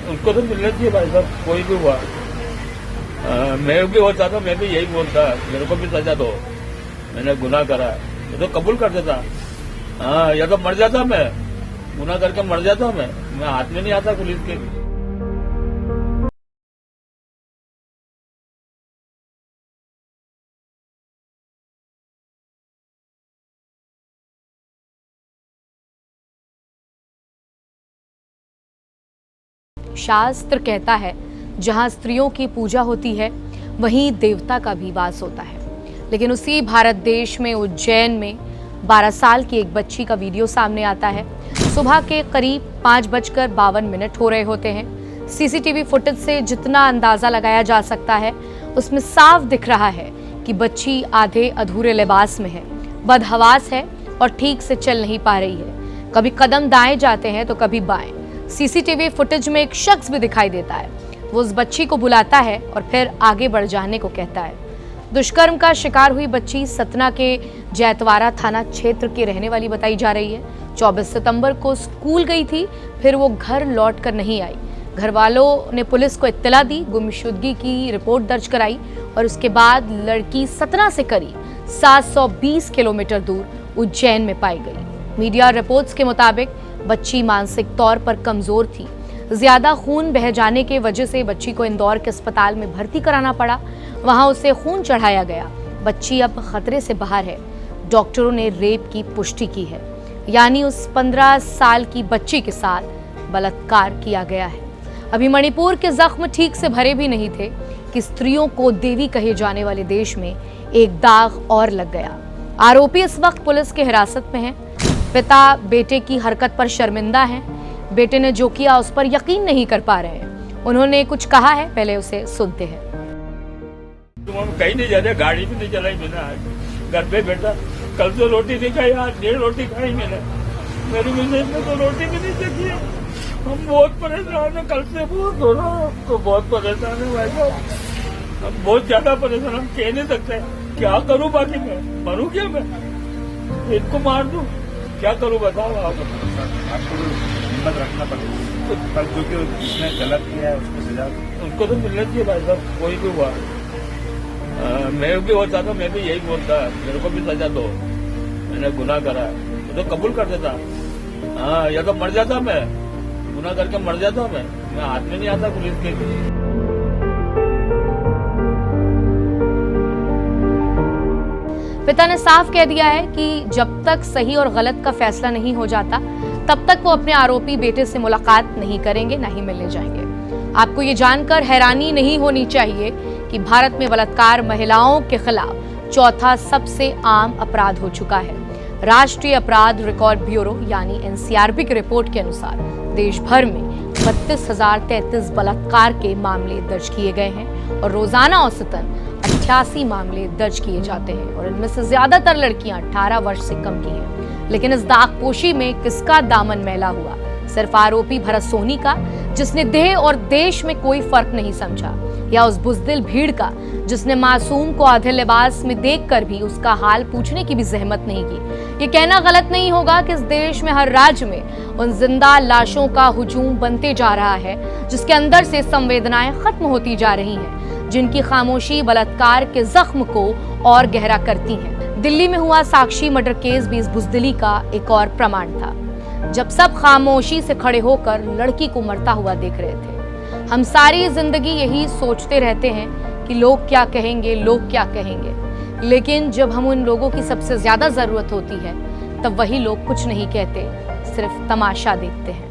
उनको तो मिलना चाहिए भाई साहब, कोई भी हुआ। मैं भी होता था, मैं भी यही बोलता, मेरे को भी सजा दो, मैंने गुनाह करा, मैं तो कबूल कर देता। हाँ, या तो मर जाता, मैं गुनाह करके मर जाता, मैं हाथ में नहीं आता पुलिस के। शास्त्र कहता है जहां स्त्रियों की पूजा होती है वहीं देवता का भी वास होता है। लेकिन उसी भारत देश में उज्जैन में 12 साल की एक बच्ची का वीडियो सामने आता है। सुबह के करीब 5:52 हो रहे होते हैं। सीसीटीवी फुटेज से जितना अंदाजा लगाया जा सकता है उसमें साफ दिख रहा है कि बच्ची आधे अधूरे लिबास में है, बदहवास है और ठीक से चल नहीं पा रही है। कभी कदम दाएं जाते हैं तो कभी बाएं। सीसीटीवी फुटेज में एक शख्स भी दिखाई देता है। वो उस बच्ची को बुलाता है और फिर आगे बढ़ जाने को कहता है। दुष्कर्म का शिकार हुई बच्ची सतना के जैतवाड़ा थाना क्षेत्र की रहने वाली बताई जा रही है। 24 सितंबर को स्कूल गई थी, फिर वो घर लौट कर नहीं आई। घर वालों ने पुलिस को इत्तला दी, गुमशुदगी की रिपोर्ट दर्ज कराई और उसके बाद लड़की सतना से करीब 720 किलोमीटर दूर उज्जैन में पाई गई। मीडिया रिपोर्ट्स के मुताबिक बच्ची मानसिक तौर पर कमजोर थी। ज्यादा खून बह जाने के वजह से बच्ची को इंदौर के अस्पताल में भर्ती कराना पड़ा। वहां उसे खून चढ़ाया गया। बच्ची अब खतरे से बाहर है। डॉक्टरों ने रेप की पुष्टि की है, यानी उस 15 साल की बच्ची के साथ बलात्कार किया गया है। अभी मणिपुर के जख्म ठीक से भरे भी नहीं थे कि स्त्रियों को देवी कहे जाने वाले देश में एक दाग और लग गया। आरोपी इस वक्त पुलिस की हिरासत में है। पिता बेटे की हरकत पर शर्मिंदा है। बेटे ने जो किया उस पर यकीन नहीं कर पा रहे हैं। उन्होंने कुछ कहा है, पहले उसे सुनते हैं। तुम कहीं नहीं जाते, गाड़ी भी नहीं चलाई मैंने, आज घर पे बैठा। कल तो रोटी नहीं खाई, आज 1.5 रोटी खाई मैंने। मेरी मिसेज ने तो रोटी भी नहीं चखी। हम बहुत परेशान है, कल से बहुत हो रहा है, तो बहुत परेशान है भाई साहब, हम बहुत ज्यादा परेशान। हम कह नहीं सकते क्या करूं, बाकी मैं मरूं क्या, मैं इनको मार दूं, क्या करूं बताओ आप। आपको हिम्मत रखना पड़ेगा, पर जो कि उसने गलत किया है उसको सजा उनको तो मिलना चाहिए भाई साहब, कोई भी हुआ। मैं भी होता था, मैं भी यही बोलता, मेरे को भी सजा दो, मैंने गुनाह करा, मैं तो कबूल कर देता। हाँ, या तो मर जाता, मैं गुनाह करके मर जाता, मैं हाथ में नहीं आता पुलिस के। पिता ने साफ कह दिया है कि जब तक सही और गलत का फैसला नहीं हो जाता तब तक वो अपने आरोपी बेटे से मुलाकात नहीं करेंगे, ना ही मिलने जाएंगे। आपको ये जानकर हैरानी नहीं होनी चाहिए कि भारत में बलात्कार महिलाओं के खिलाफ चौथा सबसे आम अपराध हो चुका है। राष्ट्रीय अपराध रिकॉर्ड ब्यूरो यानी एनसीआरबी की रिपोर्ट के अनुसार देश भर में 32,033 बलात्कार के मामले दर्ज किए गए हैं और रोजाना औसतन 88 मामले दर्ज किए जाते हैं और इनमें से ज्यादातर लड़कियां 18 वर्ष से कम की हैं। लेकिन इस दागपोशी में किसका दामन मैला हुआ? सिर्फ आरोपी भरत सोनी का, जिसने देह और देश में कोई फर्क नहीं समझा, या उस बुजदिल भीड़ का जिसने मासूम को आधे लिबास में देखकर भी उसका हाल पूछने की भी जहमत नहीं की। ये कहना गलत नहीं होगा कि इस देश में हर राज्य में उन जिंदा लाशों का हुजूम बनते जा रहा है जिसके अंदर से संवेदनाएं खत्म होती जा रही हैं, जिनकी खामोशी बलात्कार के जख्म को और गहरा करती है। दिल्ली में हुआ साक्षी मर्डर केस भी इस बुजदिली का एक और प्रमाण था, जब सब खामोशी से खड़े होकर लड़की को मरता हुआ देख रहे थे। हम सारी जिंदगी यही सोचते रहते हैं कि लोग क्या कहेंगे, लोग क्या कहेंगे, लेकिन जब हम उन लोगों की सबसे ज्यादा जरूरत होती है तब वही लोग कुछ नहीं कहते, सिर्फ तमाशा देखते हैं।